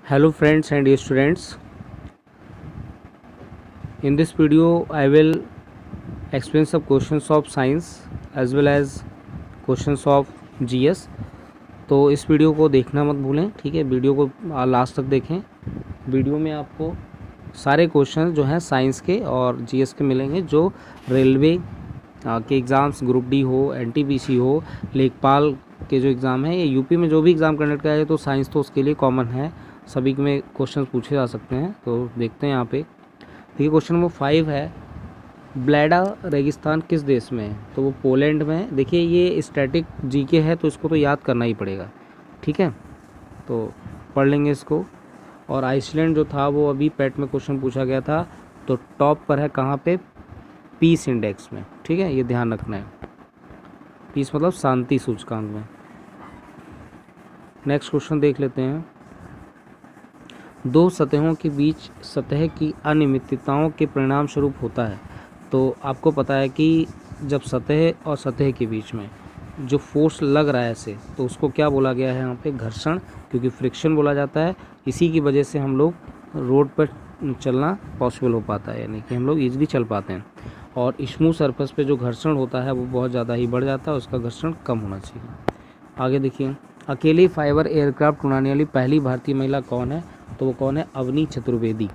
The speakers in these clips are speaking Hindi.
Hello friends and dear students, in this video I will explain some questions of science as well as questions of GS। तो इस वीडियो को देखना मत भूलें, ठीक है। वीडियो को लास्ट तक देखें। वीडियो में आपको सारे क्वेश्चन जो हैं साइंस के और जीएस के मिलेंगे, जो रेलवे के एग्ज़ाम्स, ग्रुप डी हो, एनटीपीसी हो, लेखपाल के जो एग्ज़ाम है, या यूपी में जो भी एग्ज़ाम कंडक्ट किया जाए तो साइंस तो उसके लिए कॉमन है, सभी में क्वेश्चन पूछे जा सकते हैं। तो देखते हैं यहाँ पे। देखिए क्वेश्चन नंबर 5 है, ब्लैडा रेगिस्तान किस देश में है? तो वो पोलैंड में है। देखिए ये स्टैटिक जीके है तो इसको तो याद करना ही पड़ेगा, ठीक है। तो पढ़ लेंगे इसको। और आइसलैंड जो था वो अभी पेट में क्वेश्चन पूछा गया था, तो टॉप पर है कहाँ पे? पीस इंडेक्स में, ठीक है, ये ध्यान रखना है। पीस मतलब शांति सूचकांक में। नेक्स्ट क्वेश्चन देख लेते हैं। दो सतहों के बीच सतह की अनियमितताओं के परिणाम स्वरूप होता है। तो आपको पता है कि जब सतह और सतह के बीच में जो फोर्स लग रहा है ऐसे, तो उसको क्या बोला गया है यहाँ पे? घर्षण, क्योंकि फ्रिक्शन बोला जाता है। इसी की वजह से हम लोग रोड पर चलना पॉसिबल हो पाता है, यानी कि हम लोग ईजिली चल पाते हैं। और स्मूथ सरफेस पे जो घर्षण होता है वो बहुत ज़्यादा ही बढ़ जाता है, उसका घर्षण कम होना चाहिए। आगे देखिए, अकेले फाइबर एयरक्राफ्ट उड़ाने वाली पहली भारतीय महिला कौन है? तो वो कौन है? अवनी चतुर्वेदी।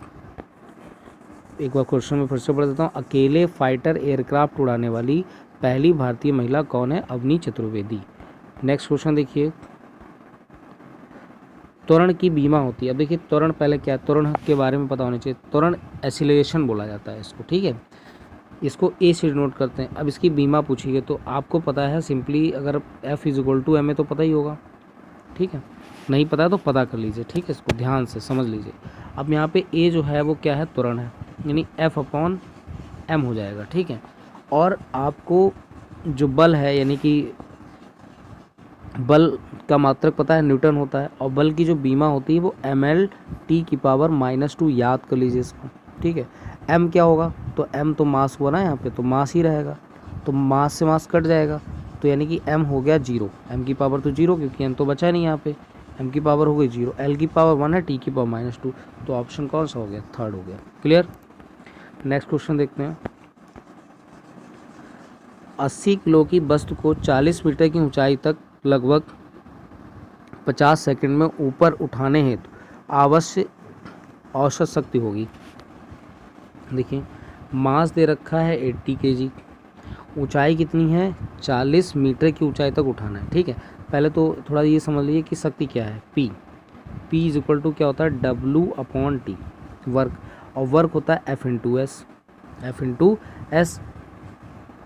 एक बार क्वेश्चन में फिर से पढ़ देता हूँ। अकेले फाइटर एयरक्राफ्ट उड़ाने वाली पहली भारतीय महिला कौन है? अवनी चतुर्वेदी। नेक्स्ट क्वेश्चन देखिए, त्वरण की बीमा होती है। अब देखिए त्वरण पहले क्या है, त्वरण के बारे में पता होना चाहिए। त्वरण एक्सीलरेशन बोला जाता है इसको, ठीक है। इसको ए से डिनोट करते हैं। अब इसकी बीमा पूछी गई तो आपको पता है सिंपली, अगर F = ma तो पता ही होगा, ठीक है। नहीं पता तो पता कर लीजिए, ठीक है, इसको ध्यान से समझ लीजिए। अब यहाँ पे ए जो है वो क्या है? त्वरण है, यानी F/m हो जाएगा, ठीक है। और आपको जो बल है, यानी कि बल का मात्रक पता है, न्यूटन होता है। और बल की जो बीमा होती है वो mL/2 याद कर लीजिए इसको, ठीक है। m क्या होगा? तो m तो मास हुआ ना, यहाँ पे तो मास ही रहेगा, तो मास से मास कट जाएगा, तो यानी कि m हो गया 0। m की पावर तो 0, क्योंकि m तो बचा नहीं यहाँ पे, m की पावर हो गई 0। l की पावर 1 है, t की पावर -2, तो ऑप्शन कौन सा हो गया? थर्ड हो गया। क्लियर। नेक्स्ट क्वेश्चन देखते हैं। 80 किलो की वस्तु को 40 मीटर की ऊंचाई तक लगभग 50 सेकंड में ऊपर उठाने हेतु आवश्यक औसत शक्ति होगी। देखिए मास दे रखा है 80 kg, ऊंचाई कितनी है? 40 मीटर की ऊंचाई तक उठाना है, ठीक है। पहले तो थोड़ा ये समझ लीजिए कि शक्ति क्या है। P क्या होता है? W/T, work. और वर्क होता है F/S,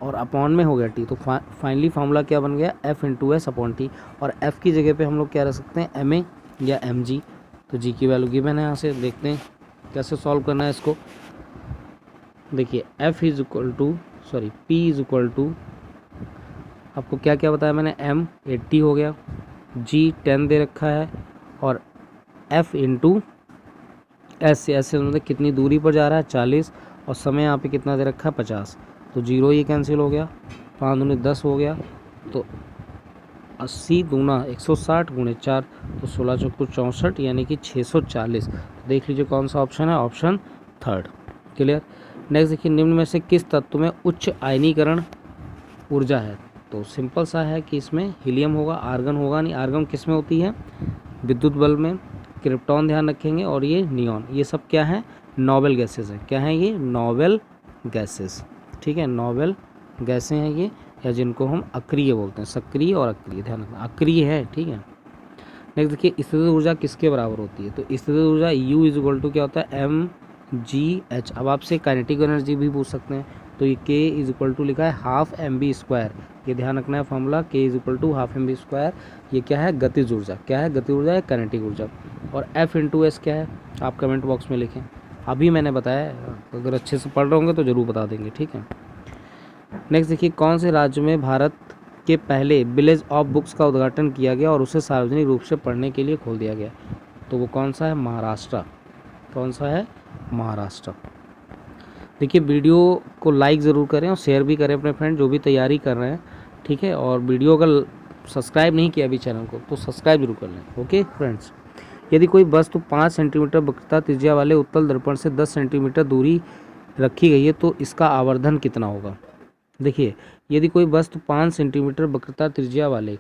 और अपॉन में हो गया T, तो फाइनली फार्मूला क्या बन गया? F/S/T। और F की जगह पे हम लोग क्या रख सकते हैं? MA या mg। तो g की वैल्यू गिवन है, यहाँ से देखते हैं कैसे सॉल्व करना है इसको। देखिए P आपको क्या क्या बताया मैंने? M 80 हो गया, G 10 दे रखा है, और F/S से मतलब कितनी दूरी पर जा रहा है? 40, और समय यहाँ पे कितना दे रखा है? 50। तो 0 ये कैंसिल हो गया, 5 दूनी 10 हो गया, तो 80 दूना 160 गुणे 4, तो 16 चौको 64, यानी कि 640। देख लीजिए कौन सा ऑप्शन है? Option third. क्लियर। नेक्स्ट देखिए, निम्न में से किस तत्व में उच्च आयनीकरण ऊर्जा है? तो सिंपल सा है कि इसमें हीलियम होगा, आर्गन होगा नहीं। आर्गन किस में होती है? विद्युत बल्ब में। क्रिप्टॉन ध्यान रखेंगे, और ये नियॉन, ये सब क्या है? नोबल गैसेस है। क्या है ये? नोबल गैसेस, ठीक है। नोबल गैसें हैं ये, या जिनको हम अक्रिय बोलते हैं, सक्रिय और अक्रिय, ध्यान रखना अक्रिय है, ठीक है। नेक्स्ट देखिए, स्थितिज ऊर्जा किसके बराबर होती है? तो स्थितिज ऊर्जा U क्या होता है? mgh। अब आपसे काइनेटिक एनर्जी भी पूछ सकते हैं, तो ये K लिखा है ½ mv²। ये ध्यान रखना है फॉर्मूला, K ½ mv²। ये क्या है? गतिज ऊर्जा। क्या है? गतिज ऊर्जा या काइनेटिक ऊर्जा। और F/S क्या है? आप कमेंट बॉक्स में लिखें। अभी मैंने बताया, अगर अच्छे से पढ़ रहे होंगे तो ज़रूर बता देंगे, ठीक है। नेक्स्ट देखिए, कौन से राज्य में भारत के पहले विलेज ऑफ बुक्स का उद्घाटन किया गया और उसे सार्वजनिक रूप से पढ़ने के लिए खोल दिया गया? तो वो कौन सा है? महाराष्ट्र। कौन सा है? महाराष्ट्र। देखिए वीडियो को लाइक ज़रूर करें और शेयर भी करें अपने फ्रेंड जो भी तैयारी कर रहे हैं, ठीक है। और वीडियो अगर सब्सक्राइब नहीं किया अभी चैनल को तो सब्सक्राइब जरूर कर लें, ओके फ्रेंड्स। यदि कोई वस्तु 5 सेंटीमीटर वक्रता त्रिज्या वाले उत्तल दर्पण से 10 सेंटीमीटर दूरी रखी गई है तो इसका आवर्धन कितना होगा। देखिए, यदि कोई वस्तु 5 सेंटीमीटर वक्रता त्रिज्या वाले,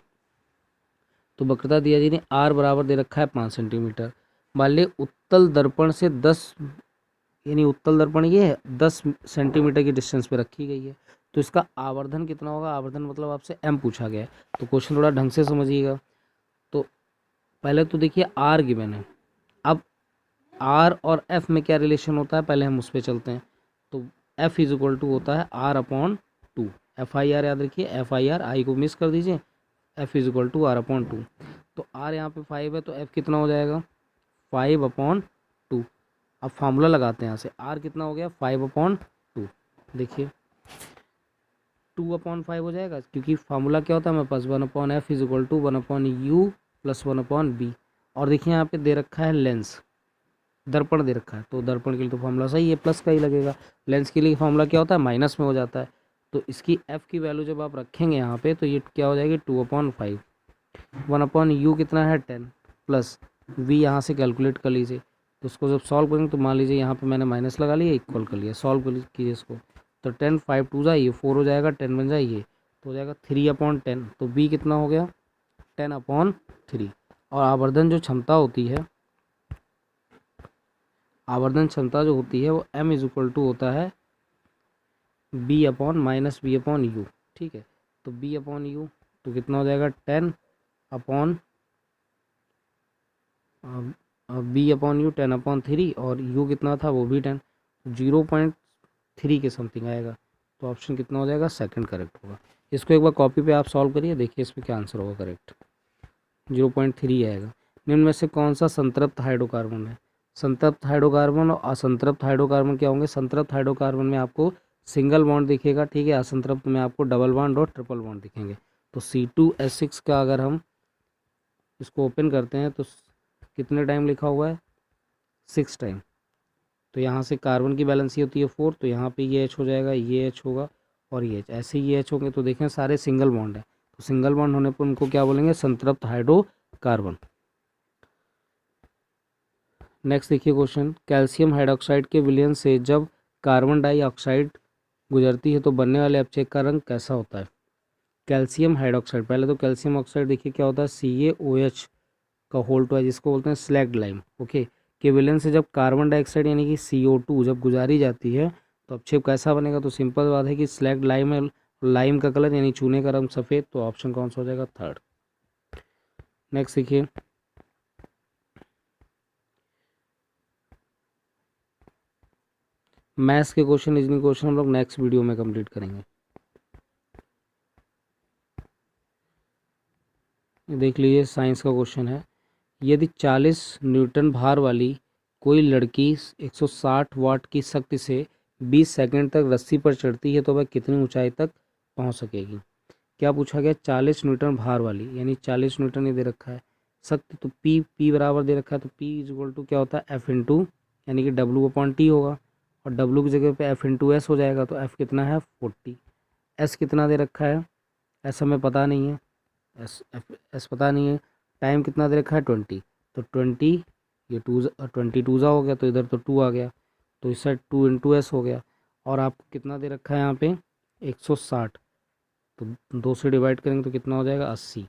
तो वक्रता दिया जी ने आर बराबर दे रखा है 5 सेंटीमीटर, मान ली उत्तल दर्पण से 10, यानी उत्तल दर्पण ये है 10 सेंटीमीटर की डिस्टेंस पे रखी गई है, तो इसका आवर्धन कितना होगा। आवर्धन मतलब आपसे एम पूछा गया है, तो क्वेश्चन थोड़ा ढंग से समझिएगा। तो पहले तो देखिए आर गिवन है, अब आर और एफ में क्या रिलेशन होता है पहले हम उस पर चलते हैं। तो एफ इज इक्वल टू होता है R upon 2, F I R याद रखिए, एफ आई आर, आई को मिस कर दीजिए, F is equal to R upon 2। तो आर यहाँ पे 5 है तो एफ कितना हो जाएगा 5 अपॉन 2। अब फार्मूला लगाते हैं यहाँ से, आर कितना हो गया 5 अपॉन 2, देखिए 2 अपॉन 5 हो जाएगा, क्योंकि फार्मूला क्या होता है हमारे पास 1 upon F is equal to 1 upon U plus 1 upon B. और देखिए यहाँ पे दे रखा है लेंस, दर्पण दे रखा है, तो दर्पण के लिए तो फार्मूला सही है, प्लस का ही लगेगा। लेंस के लिए फार्मूला क्या होता है माइनस में हो जाता है। तो इसकी एफ की वैल्यू जब आप रखेंगे यहाँ पे तो ये क्या हो जाएगी 2 अपॉन 5, 1 अपॉन यू कितना है 10 प्लस वी यहाँ से कैलकुलेट कर लीजिए। तो उसको जब सॉल्व करेंगे तो मान लीजिए यहाँ पे मैंने माइनस लगा लिया, इक्वल कर लिया, सॉल्व कीजिए इसको। तो 10 5 2 जाइए 4 हो जाएगा, 10 बन जाइए तो हो जाएगा 3 अपॉन 10। तो बी कितना हो गया 10 अपॉन 3। और आवर्धन जो क्षमता होती है, आवर्धन क्षमता जो होती है वो m इज इक्वल टू होता है b upon minus B upon U. ठीक है, तो b अपॉन यू तो कितना हो जाएगा 10 upon b upon you 10 upon 3, और u कितना था वो भी 10, 0.3 के समथिंग आएगा। तो ऑप्शन कितना हो जाएगा सेकंड करेक्ट होगा। इसको एक बार कॉपी पे आप सॉल्व करिए, देखिए इसमें क्या आंसर होगा करेक्ट, 0.3 आएगा। निम्न में से कौन सा संतृप्त हाइड्रोकार्बन है। संतृप्त हाइड्रोकार्बन और असंतृप्त हाइड्रोकार्बन क्या होंगे। संतृप्त हाइड्रोकार्बन में आपको सिंगल बॉन्ड दिखेगा, ठीक है, असंतृप्त में आपको डबल बॉन्ड और ट्रिपल बॉन्ड दिखेंगे। तो C2H6 का अगर हम इसको ओपन करते हैं तो कितने टाइम लिखा हुआ है 6 टाइम। तो यहाँ से कार्बन की बैलेंसी होती है 4, तो यहाँ पे ये H हो जाएगा, ये H होगा और ये H, ऐसे ही ये H होंगे। तो देखें सारे सिंगल बॉन्ड है, तो सिंगल बॉन्ड होने पर उनको क्या बोलेंगे संतृप्त हाइड्रोकार्बन। नेक्स्ट देखिए क्वेश्चन, कैल्शियम हाइड्रोक्साइड के विलयन से जब कार्बन डाइऑक्साइड गुजरती है तो बनने वाले अपचयक का रंग कैसा होता है। कैल्शियम हाइड्रोक्साइड, पहले तो कैल्शियम ऑक्साइड देखिए क्या होता है CaOH का होल टू है, जिसको बोलते हैं स्लैग्ड लाइम। ओके, के विलयन से जब कार्बन डाइऑक्साइड यानी कि CO2 जब गुजारी जाती है तो अपक्षेप कैसा बनेगा। तो सिंपल बात है कि स्लैग्ड लाइम है, लाइम का कलर यानी चूने का रंग सफ़ेद, तो ऑप्शन कौन सा हो जाएगा थर्ड। नेक्स्ट देखिए, मैथ्स के क्वेश्चन, रीजनिंग क्वेश्चन हम लोग नेक्स्ट वीडियो में कंप्लीट करेंगे। देख लीजिए साइंस का क्वेश्चन है, यदि 40 न्यूटन भार वाली कोई लड़की 160 वाट की शक्ति से 20 सेकंड तक रस्सी पर चढ़ती है तो वह कितनी ऊंचाई तक पहुंच सकेगी। क्या पूछा गया 40 न्यूटन भार वाली, यानी 40 न्यूटन ये दे रखा है शक्ति, तो P बराबर दे रखा है, तो P इज इक्वल टू क्या होता है F इंटू यानी कि W अपॉन T होगा, और W की जगह पे F इंटू एस हो जाएगा। तो F कितना है 40, S कितना दे रखा है S हमें पता नहीं है, एस पता नहीं है, टाइम कितना दे रखा है 20, तो 20 ये 22 हो गया, तो इधर तो 2 आ गया, तो इस साइड 2 इंटू एस हो गया। और आपको कितना दे रखा है यहाँ पे 160, तो 2 से डिवाइड करेंगे तो कितना हो जाएगा 80।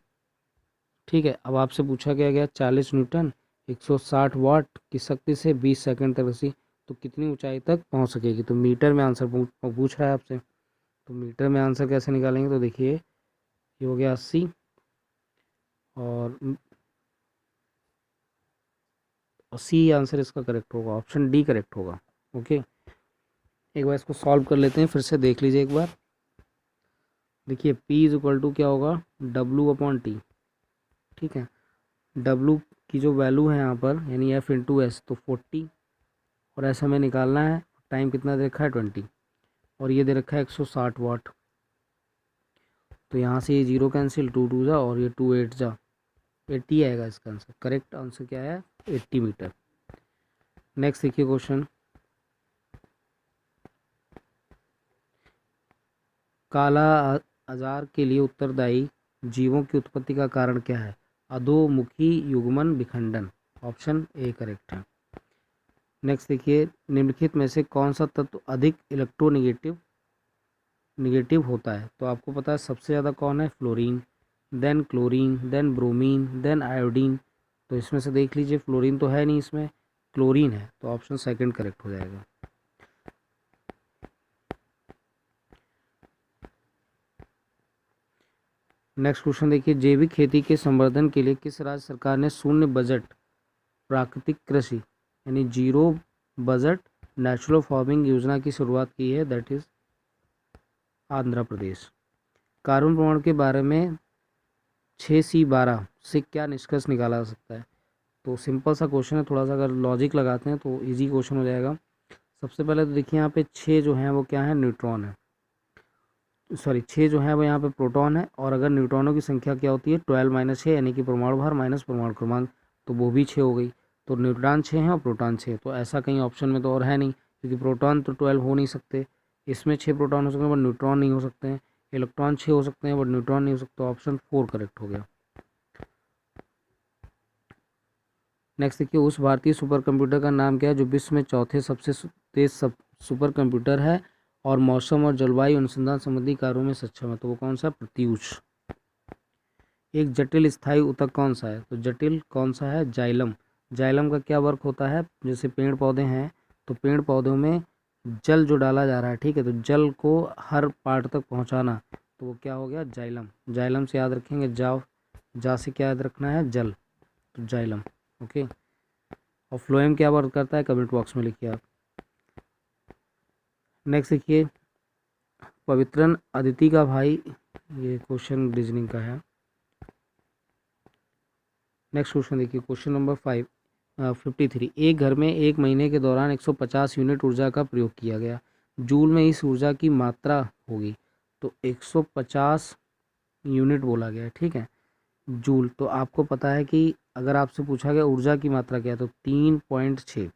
ठीक है, अब आपसे पूछा गया 40 न्यूटन 160 वाट की शक्ति से 20 सेकंड तक रस्सी तो कितनी ऊंचाई तक पहुंच सकेगी। तो मीटर में आंसर पूछ रहा है आपसे, तो मीटर में आंसर कैसे निकालेंगे। तो देखिए ये हो गया 80 और सी आंसर इसका करेक्ट होगा, ऑप्शन डी करेक्ट होगा। ओके, एक बार इसको सॉल्व कर लेते हैं, फिर से देख लीजिए एक बार। देखिए P इज इक्वल टू क्या होगा W अपॉन टी। ठीक है, W की जो वैल्यू है यहाँ पर यानी F इंटू एस, तो 40 और ऐसा हमें निकालना है। टाइम कितना दे रखा है 20 और ये दे रखा है 160 वाट। तो यहाँ से ये 0 कैंसिल, 2 2 जा और ये 2 8 जा, 80 आएगा इसका आंसर। करेक्ट आंसर क्या है 80 मीटर। नेक्स्ट देखिए क्वेश्चन, काला आजार के लिए उत्तरदायी जीवों की उत्पत्ति का कारण क्या है। अधोमुखी युग्मन विखंडन, ऑप्शन ए करेक्ट है। नेक्स्ट देखिए, निम्नलिखित में से कौन सा तत्व अधिक इलेक्ट्रोनेगेटिव होता है? तो आपको पता है सबसे ज़्यादा कौन है? Fluorine, then chlorine, then bromine, then iodine. तो इसमें से देख लीजिए, फ्लोरीन तो है नहीं इसमें, क्लोरीन है, तो ऑप्शन सेकंड करेक्ट हो जाएगा। नेक्स्ट क्वेश्चन देखिए, जैविक खेती के संवर्धन के लिए किस राज्य सरकार ने शून्य बजट प्राकृतिक कृषि यानी जीरो बजट नेचुरल फार्मिंग योजना की शुरुआत की है? That is Andhra Pradesh. Carbon प्रमाण के बारे में 6C12 से क्या निष्कर्ष निकाला जा सकता है? तो सिंपल सा क्वेश्चन है, थोड़ा सा अगर लॉजिक लगाते हैं तो इजी क्वेश्चन हो जाएगा। सबसे पहले तो देखिए यहाँ पे 6 जो हैं वो क्या है? न्यूट्रॉन है, सॉरी 6 जो है वो यहाँ पे प्रोटॉन है, और अगर न्यूट्रॉनों की संख्या क्या होती है? 12-6 यानी कि परमाणु भार माइनस परमाणु क्रमांक, तो वो भी 6 हो गई। तो न्यूट्रॉन 6 हैं और प्रोटॉन 6, तो ऐसा कहीं ऑप्शन में तो और है नहीं, क्योंकि प्रोटॉन तो 12 हो नहीं सकते, इसमें 6 प्रोटॉन हो सकते हैं बट न्यूट्रॉन नहीं हो सकते हैं, इलेक्ट्रॉन 6 हो सकते हैं बट न्यूट्रॉन नहीं हो सकते, ऑप्शन 4 करेक्ट हो गया। नेक्स्ट देखिए, उस भारतीय सुपर कंप्यूटर का नाम क्या है जो विश्व में चौथे सबसे तेज सुपर कंप्यूटर है और मौसम और जलवायु अनुसंधान संबंधी कार्यों में सक्षम है? तो वो कौन सा? प्रत्यूष। एक जटिल स्थायी ऊतक कौन सा है? तो जटिल कौन सा है? जाइलम। जाइलम का क्या वर्क होता है? जैसे पेड़ पौधे हैं तो पेड़ पौधों में जल जो डाला जा रहा है, ठीक है, तो जल को हर पार्ट तक पहुंचाना, तो वो क्या हो गया? जाइलम। जाइलम से याद रखेंगे, जा से क्या याद रखना है? जल, तो जाइलम। ओके, और फ्लोएम क्या वर्क करता है? कमेंट बॉक्स में लिखिए आप। नेक्स्ट देखिए, पवित्रन अदिति का भाई, ये क्वेश्चन रीजनिंग का है। नेक्स्ट क्वेश्चन देखिए, क्वेश्चन नंबर 53। एक घर में एक महीने के दौरान 150 यूनिट ऊर्जा का प्रयोग किया गया, जूल में इस ऊर्जा की मात्रा होगी, तो 150 यूनिट बोला गया है, ठीक है, जूल। तो आपको पता है कि अगर आपसे पूछा गया ऊर्जा की मात्रा क्या है तो 3.6,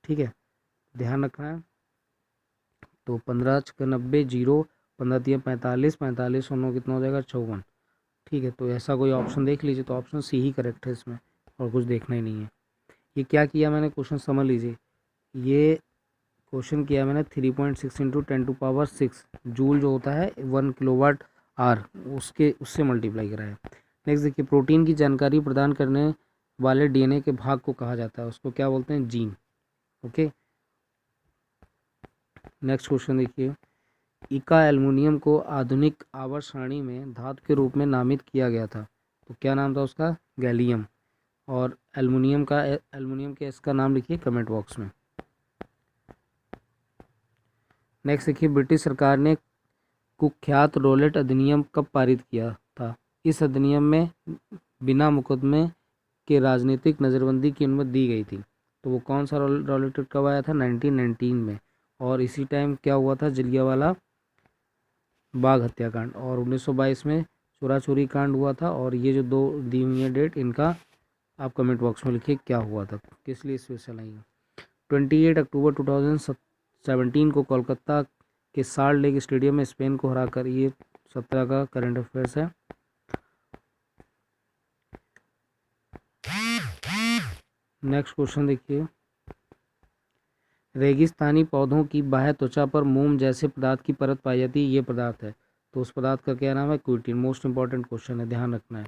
ठीक है, ध्यान रखना है। तो 15×90 जीरो, 15×3 45 और 9 कितना हो जाएगा? 54, ठीक है। तो ऐसा कोई ऑप्शन देख लीजिए, तो ऑप्शन सी ही करेक्ट है इसमें, और कुछ देखना ही नहीं है। ये क्या किया मैंने, क्वेश्चन समझ लीजिए, ये क्वेश्चन किया मैंने 3.6 × 10⁶ जूल जो होता है 1 kWh, उससे मल्टीप्लाई करा है। नेक्स्ट देखिए, प्रोटीन की जानकारी प्रदान करने वाले डीएनए के भाग को कहा जाता है, उसको क्या बोलते हैं? जीन। ओके, नेक्स्ट क्वेश्चन देखिए, इका एल्युमिनियम को आधुनिक आवर्त सारणी में धातु के रूप में नामित किया गया था, तो क्या नाम था उसका? गैलियम। और एल्युमिनियम के इसका नाम लिखिए कमेंट बॉक्स में। नेक्स्ट देखिए, ब्रिटिश सरकार ने कुख्यात रॉलेट अधिनियम कब पारित किया था? इस अधिनियम में बिना मुकदमे के राजनीतिक नज़रबंदी की अनुमति दी गई थी, तो वो कौन सा रॉलेट कब आया था? 1919 में, और इसी टाइम क्या हुआ था? जलियांवाला बाग हत्याकांड, और 1922 में चोरा चोरी कांड हुआ था। और ये जो दो दी हुई है डेट, इनका आप कमेंट बॉक्स में लिखिए क्या हुआ था, किस लिए स्पेशल आई है। 28 अक्टूबर 2017 को कोलकाता के साल्ट लेक स्टेडियम में स्पेन को हराकर, ये 17 का करंट अफेयर्स है। नेक्स्ट क्वेश्चन देखिए, रेगिस्तानी पौधों की बाह्य त्वचा पर मोम जैसे पदार्थ की परत पाई जाती है, ये पदार्थ है, तो उस पदार्थ का क्या नाम है? क्यूटिन। मोस्ट इंपॉर्टेंट क्वेश्चन है, ध्यान रखना है।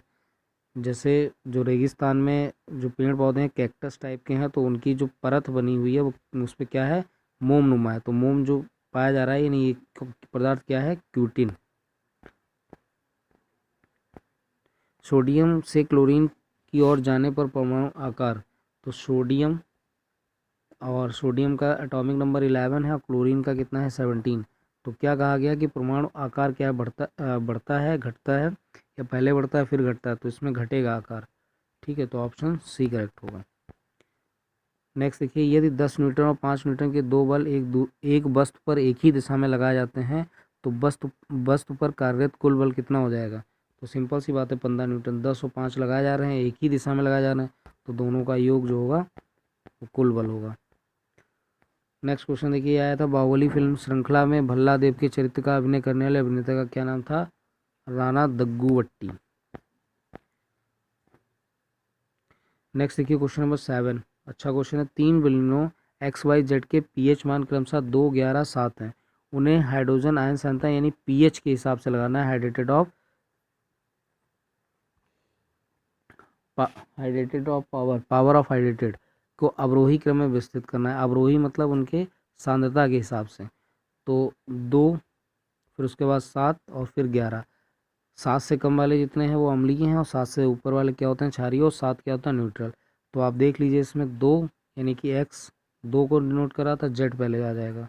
जैसे जो रेगिस्तान में जो पेड़ पौधे हैं कैक्टस टाइप के हैं, तो उनकी जो परत बनी हुई है वो उस पर क्या है? मोम नुमा है, तो मोम जो पाया जा रहा है यानी ये पदार्थ क्या है? क्यूटिन। सोडियम से क्लोरीन की ओर जाने पर परमाणु आकार, तो सोडियम का एटॉमिक नंबर 11 है और क्लोरीन का कितना है? 17। तो क्या कहा गया कि परमाणु आकार क्या बढ़ता है, घटता है, या पहले बढ़ता है फिर घटता है? तो इसमें घटेगा आकार, ठीक है, तो ऑप्शन सी करेक्ट होगा। नेक्स्ट देखिए, यदि 10 न्यूटन और 5 न्यूटन के दो बल एक वस्तु पर एक ही दिशा में लगाए जाते हैं तो वस्तु पर कार्यरत कुल बल कितना हो जाएगा? तो सिंपल सी बात है, 15 न्यूटन। 10 और 5 लगाए जा रहे हैं, एक ही दिशा में लगाए जा रहे हैं, तो दोनों का योग जो होगा वो कुल बल होगा। नेक्स्ट क्वेश्चन देखिए, आया था, बाहुबली फिल्म श्रृंखला में भल्लादेव के चरित्र का अभिनय करने वाले अभिनेता का क्या नाम था? राणा दग्गूवट्टी। नेक्स्ट देखिए क्वेश्चन नंबर 7, अच्छा क्वेश्चन है। 3 विलयनों XYZ के पीएच मान क्रमशः 2, 11, 7 हैं। उन्हें हाइड्रोजन आयन सांद्रता यानी पीएच के हिसाब से लगाना है। Hydrated of power of hydrated को अवरोही क्रम में विस्तृत करना है। अवरोही मतलब उनके सांद्रता के हिसाब से। तो 2, फिर उसके बाद 7 और फिर 11। 7 से कम वाले जितने हैं वो अम्लीय हैं और 7 से ऊपर वाले क्या होते हैं, क्षारीय, और 7 क्या होता है, न्यूट्रल। तो आप देख लीजिए इसमें 2 यानी कि x 2 को डिनोट करा था, z पहले आ जाएगा।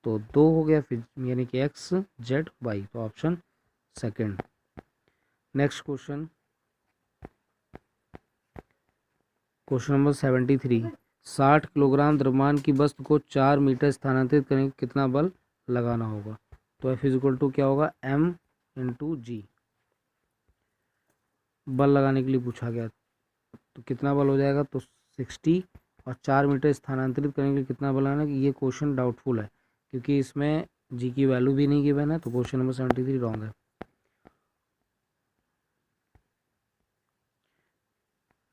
तो 2 हो गया, फिर यानी कि x z y, तो option second. Next question, question number 73। 60 kilogram द्रव्यमान की वस्तु को 4 मीटर स्थानांतरित करने के कितना बल लगाना होगा। तो F = क्या होगा, m × g। बल लगाने के लिए पूछा गया, तो कितना बल हो जाएगा, तो 60, और 4 मीटर स्थानांतरित करने के लिए कितना बल आना। ये क्वेश्चन डाउटफुल है क्योंकि इसमें जी की वैल्यू भी नहीं गिवन है, तो क्वेश्चन नंबर 73 रॉन्ग है।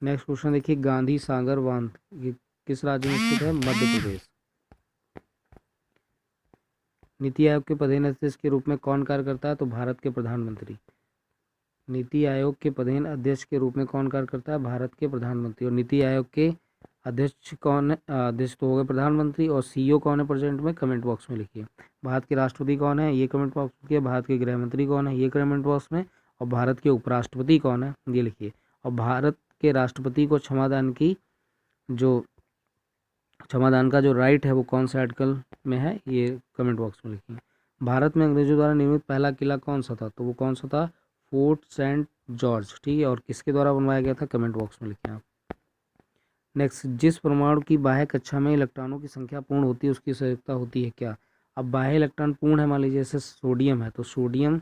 नेक्स्ट क्वेश्चन देखिए, गांधी सागर बांध ये किस राज्य में स्थित है, मध्य प्रदेश। नीति आयोग के पदेन अध्यक्ष के रूप में कौन कार्य करता है, तो भारत के प्रधानमंत्री। नीति आयोग के पदेन अध्यक्ष के रूप में कौन कार्य करता है, भारत के प्रधानमंत्री। और नीति आयोग के अध्यक्ष कौन है, अध्यक्ष तो हो गए प्रधानमंत्री, और सीईओ कौन है प्रेजेंट में, कमेंट बॉक्स में लिखिए। भारत के राष्ट्रपति कौन है, ये कमेंट बॉक्स में लिखिए। भारत के गृह मंत्री कौन है, ये कमेंट बॉक्स में। और भारत के उपराष्ट्रपति कौन है, ये लिखिए। और भारत के राष्ट्रपति को क्षमादान का जो राइट है वो कौन से आर्टिकल में है, ये कमेंट बॉक्स में लिखिए। भारत में अंग्रेजों द्वारा निर्मित पहला किला कौन सा था, तो वो कौन सा था, फोर्ट सेंट जॉर्ज। ठीक है, और किसके द्वारा बनवाया गया था, कमेंट बॉक्स में लिखें आप। नेक्स्ट, जिस परमाणु की बाह्य कक्षा में इलेक्ट्रॉनों की संख्या पूर्ण होती है उसकी संयोजकता होती है क्या। अब बाह्य इलेक्ट्रॉन पूर्ण है, मान लीजिए जैसे सोडियम है, तो सोडियम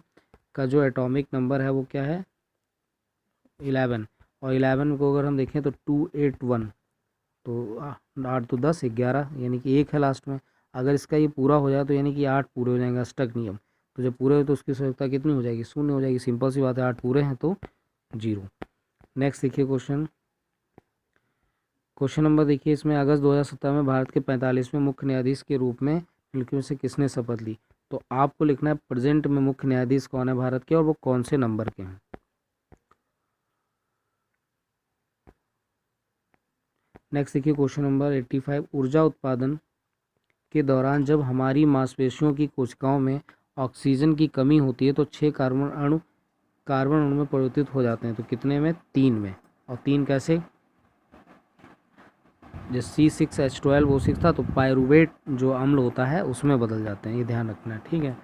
का जो एटॉमिक नंबर है वो क्या है, 11। और 11 को अगर हम देखें तो 281, तो 8 तो 10, 11, यानी कि 1 है लास्ट में। अगर इसका ये पूरा हो जाए तो यानी कि 8 पूरे हो जाएंगे, अष्टक नियम। तो जब पूरे हो तो उसकी संयोजकता कितनी हो जाएगी, 0 हो जाएगी। सिंपल सी बात है, 8 पूरे हैं तो 0। नेक्स्ट देखिए क्वेश्चन नंबर देखिए, इसमें अगस्त 2017 में भारत के 45वें मुख्य न्यायाधीश के रूप में निम्नलिखित से किसने शपथ ली। तो आपको लिखना है प्रेजेंट में मुख्य न्यायाधीश कौन है भारत के और वो कौन से नंबर के हैं। नेक्स्ट देखिए क्वेश्चन नंबर 85। ऊर्जा उत्पादन के दौरान जब हमारी मांसपेशियों की कोशिकाओं में ऑक्सीजन की कमी होती है तो 6 कार्बन अणु में परिवर्तित हो जाते हैं। तो कितने में, 3 में। और 3 कैसे, जैसे C6H12O6 था तो पायरुवेट जो अम्ल होता है उसमें बदल जाते हैं, ये ध्यान रखना है। ठीक है,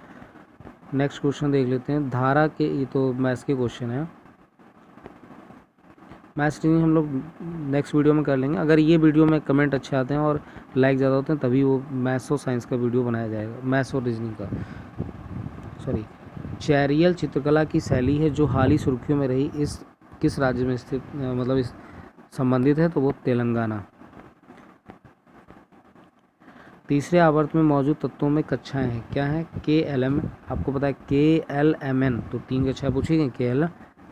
नेक्स्ट क्वेश्चन देख लेते हैं। धारा के, ये तो मैथ्स के क्वेश्चन है, मैथ्स रीजनिंग हम लोग नेक्स्ट वीडियो में कर लेंगे। अगर ये वीडियो में कमेंट अच्छे आते हैं और लाइक ज़्यादा होते हैं तभी वो मैथ्स और साइंस का वीडियो बनाया जाएगा, मैथ्स और रीजनिंग का। सॉरी, चैरियल चित्रकला की शैली है जो हाल ही सुर्खियों में रही, इस किस राज्य में स्थित, मतलब इस संबंधित है, तो वो तेलंगाना। तीसरे आवर्त में मौजूद तत्वों में कक्षाएं हैं, क्या है, KLM, आपको पता है KLMN, तो 3 कक्षाएं पूछी गई,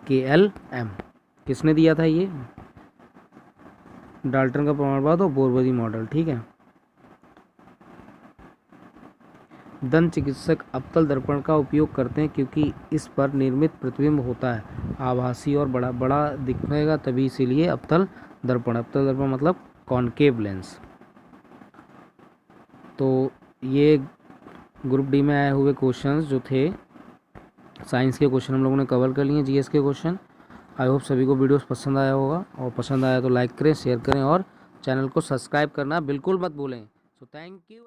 KLM। किसने दिया था ये, डाल्टन का प्रमाणवाद और बोरवरी मॉडल। ठीक है, दंत चिकित्सक अवतल दर्पण का उपयोग करते हैं क्योंकि इस पर निर्मित प्रतिबिंब होता है आभासी और बड़ा बड़ा दिखेगा तभी, इसीलिए अवतल दर्पण मतलब कॉनकेव लेंस। तो ये ग्रुप डी में आए हुए क्वेश्चंस जो थे साइंस के क्वेश्चन हम लोगों ने कवर कर लिए, जीएस के क्वेश्चन। आई होप सभी को वीडियोस पसंद आया होगा, और पसंद आया तो लाइक करें, शेयर करें और चैनल को सब्सक्राइब करना बिल्कुल मत भूलें। So thank you.